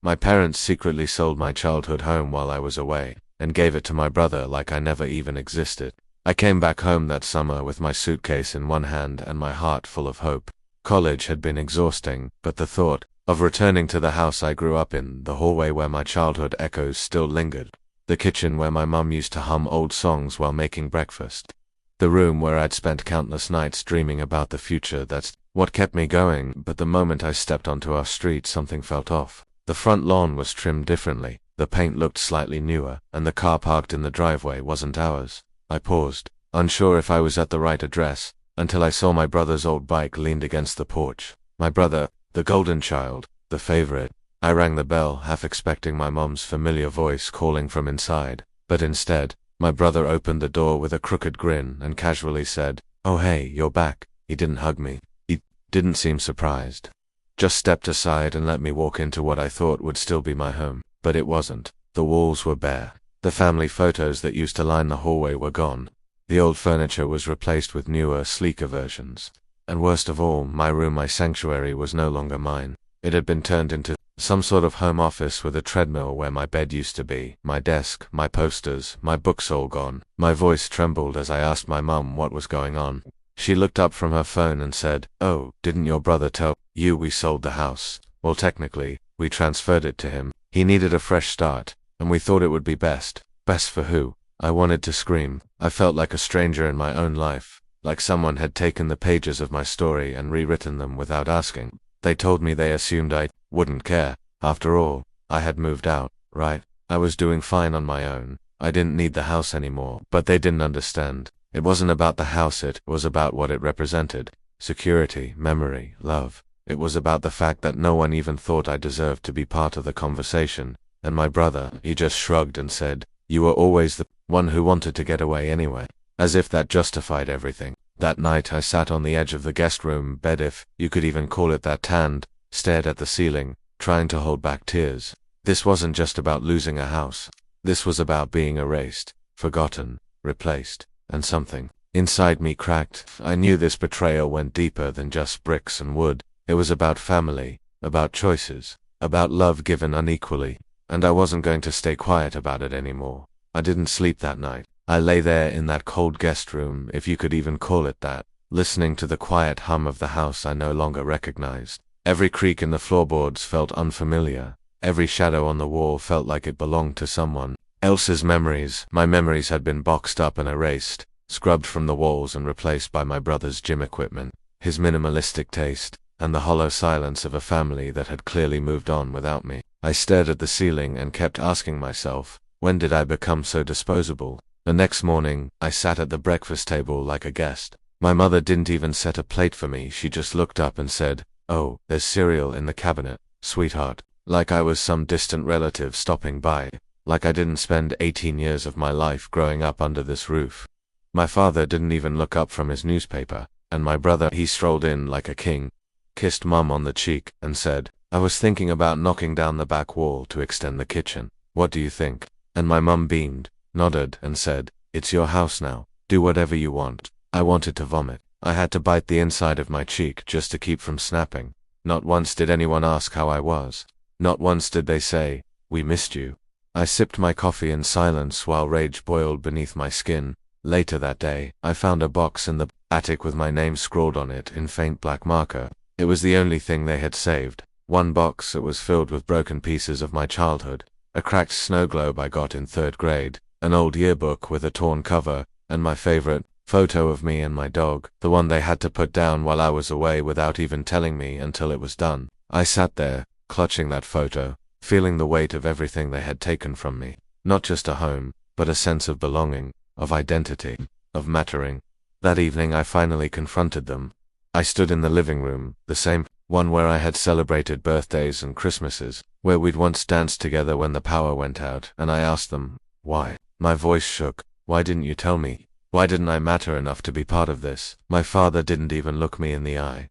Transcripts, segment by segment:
My parents secretly sold my childhood home while I was away, and gave it to my brother like I never even existed. I came back home that summer with my suitcase in one hand and my heart full of hope. College had been exhausting, but the thought of returning to the house I grew up in, the hallway where my childhood echoes still lingered, the kitchen where my mum used to hum old songs while making breakfast, the room where I'd spent countless nights dreaming about the future, that's what kept me going. But the moment I stepped onto our street, something felt off. The front lawn was trimmed differently, the paint looked slightly newer, and the car parked in the driveway wasn't ours. I paused, unsure if I was at the right address, until I saw my brother's old bike leaned against the porch. My brother, the golden child, the favorite. I rang the bell, half expecting my mom's familiar voice calling from inside, but instead, my brother opened the door with a crooked grin and casually said, "Oh hey, you're back." He didn't hug me. He didn't seem surprised. Just stepped aside and let me walk into what I thought would still be my home. But it wasn't. The walls were bare. The family photos that used to line the hallway were gone. The old furniture was replaced with newer, sleeker versions. And worst of all, my room, my sanctuary, was no longer mine. It had been turned into some sort of home office with a treadmill where my bed used to be, my desk, my posters, my books all gone. My voice trembled as I asked my mum what was going on. She looked up from her phone and said, "Oh, didn't your brother tell you we sold the house? Well, technically, we transferred it to him. He needed a fresh start, and we thought it would be best." Best for who? I wanted to scream. I felt like a stranger in my own life, like someone had taken the pages of my story and rewritten them without asking. They told me they assumed I wouldn't care. After all, I had moved out, right? I was doing fine on my own. I didn't need the house anymore, but they didn't understand. It wasn't about the house, it was about what it represented. Security, memory, love. It was about the fact that no one even thought I deserved to be part of the conversation. And my brother, he just shrugged and said, "You were always the one who wanted to get away anyway." As if that justified everything. That night I sat on the edge of the guest room bed, if you could even call it that, and stared at the ceiling, trying to hold back tears. This wasn't just about losing a house. This was about being erased, forgotten, replaced, and something inside me cracked. I knew this betrayal went deeper than just bricks and wood. It was about family, about choices, about love given unequally, and I wasn't going to stay quiet about it anymore. I didn't sleep that night. I lay there in that cold guest room, if you could even call it that, listening to the quiet hum of the house I no longer recognized. Every creak in the floorboards felt unfamiliar. Every shadow on the wall felt like it belonged to someone else's memories. My memories had been boxed up and erased, scrubbed from the walls and replaced by my brother's gym equipment, his minimalistic taste, and the hollow silence of a family that had clearly moved on without me. I stared at the ceiling and kept asking myself, when did I become so disposable? The next morning, I sat at the breakfast table like a guest. My mother didn't even set a plate for me. She just looked up and said, "Oh, there's cereal in the cabinet, sweetheart." Like I was some distant relative stopping by. Like I didn't spend 18 years of my life growing up under this roof. My father didn't even look up from his newspaper, and my brother, he strolled in like a king, kissed Mum on the cheek, and said, "I was thinking about knocking down the back wall to extend the kitchen. What do you think?" And my mum beamed, nodded, and said, "It's your house now. Do whatever you want." I wanted to vomit. I had to bite the inside of my cheek just to keep from snapping. Not once did anyone ask how I was. Not once did they say, "We missed you." I sipped my coffee in silence while rage boiled beneath my skin. Later that day, I found a box in the attic with my name scrawled on it in faint black marker. It was the only thing they had saved. One box, it was filled with broken pieces of my childhood. A cracked snow globe I got in 3rd grade, an old yearbook with a torn cover, and my favorite photo of me and my dog, the one they had to put down while I was away without even telling me until it was done. I sat there, clutching that photo, feeling the weight of everything they had taken from me. Not just a home, but a sense of belonging, of identity, of mattering. That evening I finally confronted them. I stood in the living room, the same one where I had celebrated birthdays and Christmases, where we'd once danced together when the power went out, and I asked them, why? My voice shook. Why didn't you tell me? Why didn't I matter enough to be part of this? My father didn't even look me in the eye.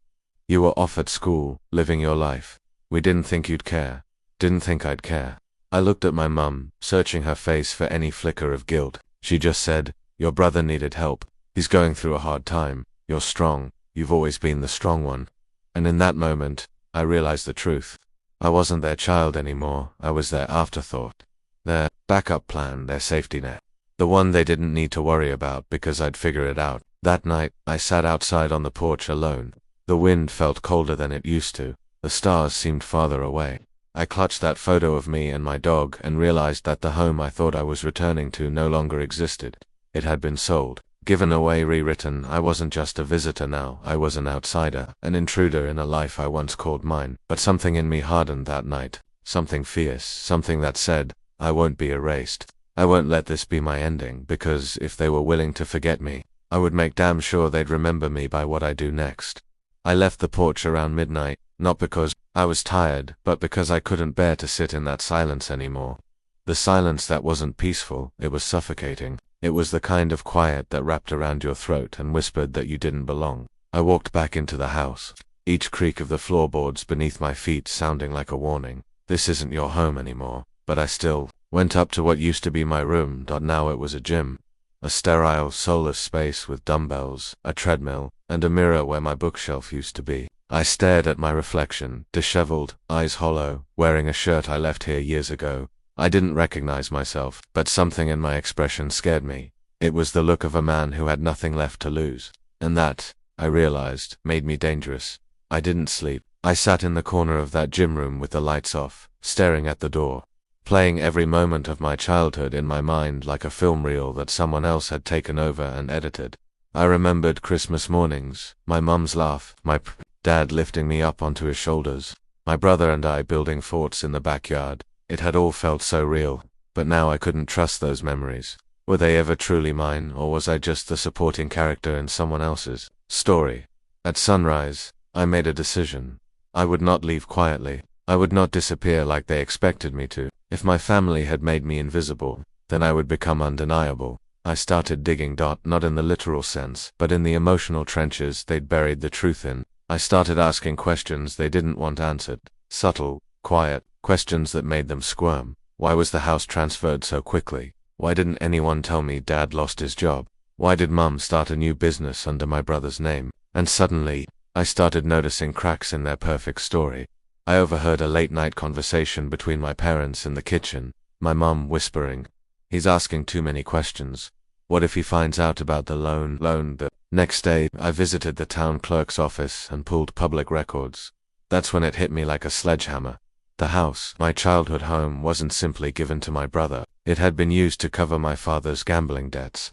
"You were off at school, living your life. We didn't think you'd care. Didn't think I'd care." I looked at my mum, searching her face for any flicker of guilt. She just said, "Your brother needed help. He's going through a hard time. You're strong. You've always been the strong one." And in that moment, I realized the truth. I wasn't their child anymore, I was their afterthought. Their backup plan, their safety net. The one they didn't need to worry about because I'd figure it out. That night, I sat outside on the porch alone. The wind felt colder than it used to. The stars seemed farther away. I clutched that photo of me and my dog and realized that the home I thought I was returning to no longer existed. It had been sold, given away, rewritten. I wasn't just a visitor now, I was an outsider, an intruder in a life I once called mine. But something in me hardened that night, something fierce, something that said, I won't be erased. I won't let this be my ending, because if they were willing to forget me, I would make damn sure they'd remember me by what I do next. I left the porch around midnight, not because I was tired, but because I couldn't bear to sit in that silence anymore. The silence that wasn't peaceful, it was suffocating. It was the kind of quiet that wrapped around your throat and whispered that you didn't belong. I walked back into the house, each creak of the floorboards beneath my feet sounding like a warning. This isn't your home anymore. But I still went up to what used to be my room. Now it was a gym. A sterile, soulless space with dumbbells, a treadmill, and a mirror where my bookshelf used to be. I stared at my reflection, disheveled, eyes hollow, wearing a shirt I left here years ago. I didn't recognize myself, but something in my expression scared me. It was the look of a man who had nothing left to lose. And that, I realized, made me dangerous. I didn't sleep. I sat in the corner of that gym room with the lights off, staring at the door, playing every moment of my childhood in my mind like a film reel that someone else had taken over and edited. I remembered Christmas mornings, my mum's laugh, my dad lifting me up onto his shoulders, my brother and I building forts in the backyard. It had all felt so real, but now I couldn't trust those memories. Were they ever truly mine, or was I just the supporting character in someone else's story? At sunrise, I made a decision. I would not leave quietly. I would not disappear like they expected me to. If my family had made me invisible, then I would become undeniable. I started digging, not in the literal sense, but in the emotional trenches they'd buried the truth in. I started asking questions they didn't want answered. Subtle, quiet, questions that made them squirm. Why was the house transferred so quickly? Why didn't anyone tell me Dad lost his job? Why did Mum start a new business under my brother's name? And suddenly, I started noticing cracks in their perfect story. I overheard a late-night conversation between my parents in the kitchen, my mum whispering, "He's asking too many questions. What if he finds out about the loan? The next day, I visited the town clerk's office and pulled public records. That's when it hit me like a sledgehammer. The house, my childhood home, wasn't simply given to my brother. It had been used to cover my father's gambling debts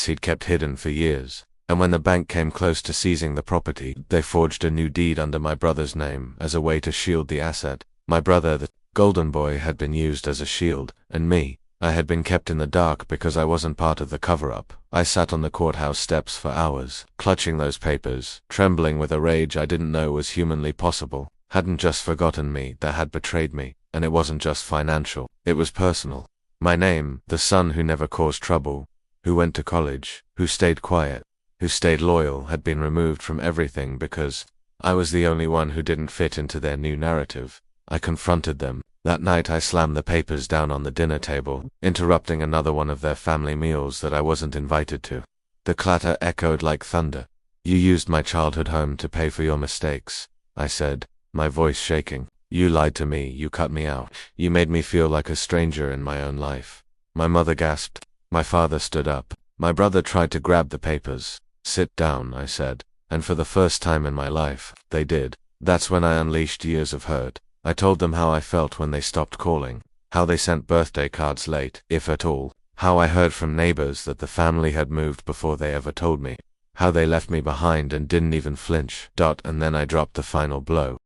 he'd kept hidden for years. And when the bank came close to seizing the property, they forged a new deed under my brother's name as a way to shield the asset. My brother, the golden boy, had been used as a shield, and me, I had been kept in the dark because I wasn't part of the cover-up. I sat on the courthouse steps for hours, clutching those papers, trembling with a rage I didn't know was humanly possible. Hadn't just forgotten me, that had betrayed me, and it wasn't just financial, it was personal. My name, the son who never caused trouble, who went to college, who stayed quiet, who stayed loyal, had been removed from everything because I was the only one who didn't fit into their new narrative. I confronted them. That night I slammed the papers down on the dinner table, interrupting another one of their family meals that I wasn't invited to. The clatter echoed like thunder. "You used my childhood home to pay for your mistakes," I said, my voice shaking. "You lied to me, you cut me out, you made me feel like a stranger in my own life." My mother gasped. My father stood up. My brother tried to grab the papers. "Sit down," I said, and for the first time in my life, they did. That's when I unleashed years of hurt. I told them how I felt when they stopped calling, how they sent birthday cards late, if at all, how I heard from neighbors that the family had moved before they ever told me, how they left me behind and didn't even flinch. And then I dropped the final blow.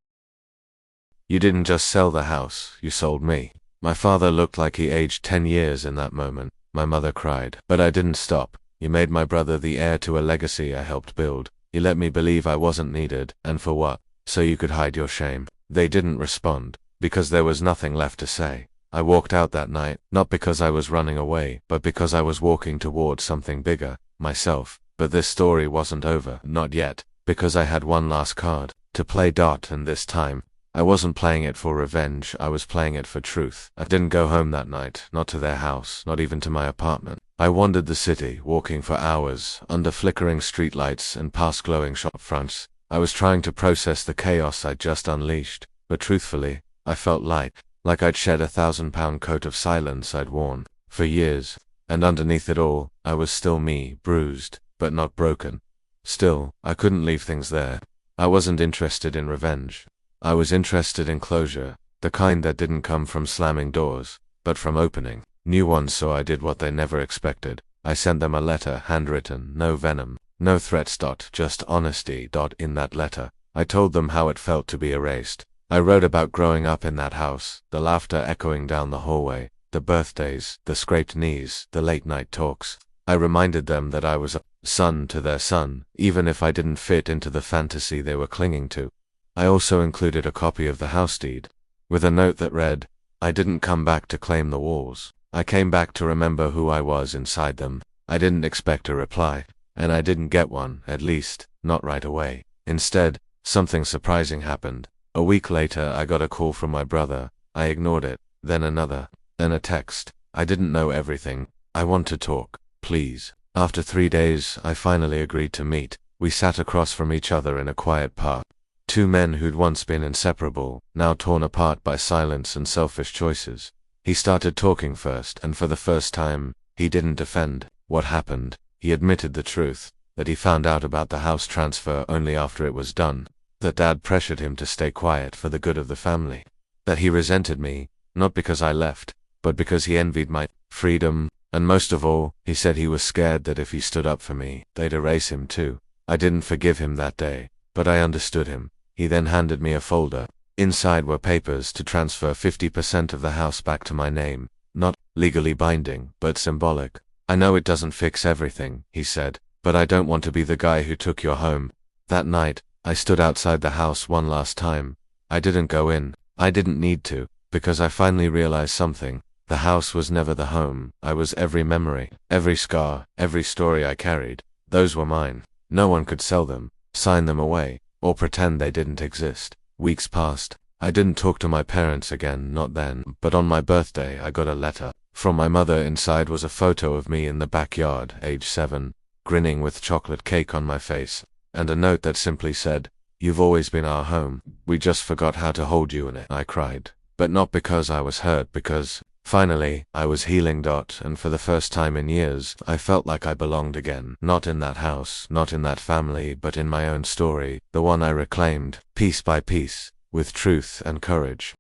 "You didn't just sell the house, you sold me." My father looked like he aged 10 years in that moment. My mother cried. "But I didn't stop. You made my brother the heir to a legacy I helped build. You let me believe I wasn't needed, and for what? So you could hide your shame." They didn't respond, because there was nothing left to say. I walked out that night, not because I was running away, but because I was walking towards something bigger, myself. But this story wasn't over, not yet, because I had one last card to play. And this time, I wasn't playing it for revenge, I was playing it for truth. I didn't go home that night, not to their house, not even to my apartment. I wandered the city, walking for hours, under flickering streetlights and past glowing shop fronts. I was trying to process the chaos I'd just unleashed, but truthfully, I felt light, like I'd shed a 1,000-pound coat of silence I'd worn for years, and underneath it all, I was still me, bruised, but not broken. Still, I couldn't leave things there. I wasn't interested in revenge. I was interested in closure, the kind that didn't come from slamming doors, but from opening new ones. So I did what they never expected. I sent them a letter, handwritten, no venom, no threats. Just honesty. In that letter, I told them how it felt to be erased. I wrote about growing up in that house, the laughter echoing down the hallway, the birthdays, the scraped knees, the late-night talks. I reminded them that I was a son to their son, even if I didn't fit into the fantasy they were clinging to. I also included a copy of the house deed, with a note that read, "I didn't come back to claim the walls. I came back to remember who I was inside them." I didn't expect a reply, and I didn't get one, at least, not right away. Instead, something surprising happened. A week later, I got a call from my brother. I ignored it, then another, then a text. "I didn't know everything. I want to talk, please." After 3 days, I finally agreed to meet. We sat across from each other in a quiet park. Two men who'd once been inseparable, now torn apart by silence and selfish choices. He started talking first, and for the first time, he didn't defend what happened. He admitted the truth, that he found out about the house transfer only after it was done, that Dad pressured him to stay quiet for the good of the family, that he resented me, not because I left, but because he envied my freedom, and most of all, he said he was scared that if he stood up for me, they'd erase him too. I didn't forgive him that day, but I understood him. He then handed me a folder. Inside were papers to transfer 50% of the house back to my name, not legally binding, but symbolic. "I know it doesn't fix everything," he said, "but I don't want to be the guy who took your home." That night, I stood outside the house one last time. I didn't go in. I didn't need to, because I finally realized something. The house was never the home. I was every memory, every scar, every story I carried. Those were mine. No one could sell them, sign them away, or pretend they didn't exist. Weeks passed. I didn't talk to my parents again, not then, but on my birthday I got a letter from my mother. Inside was a photo of me in the backyard, age 7, grinning with chocolate cake on my face, and a note that simply said, "You've always been our home. We just forgot how to hold you in it." I cried, but not because I was hurt, because, finally, I was healing. And for the first time in years, I felt like I belonged again. Not in that house, not in that family, but in my own story, the one I reclaimed, piece by piece, with truth and courage.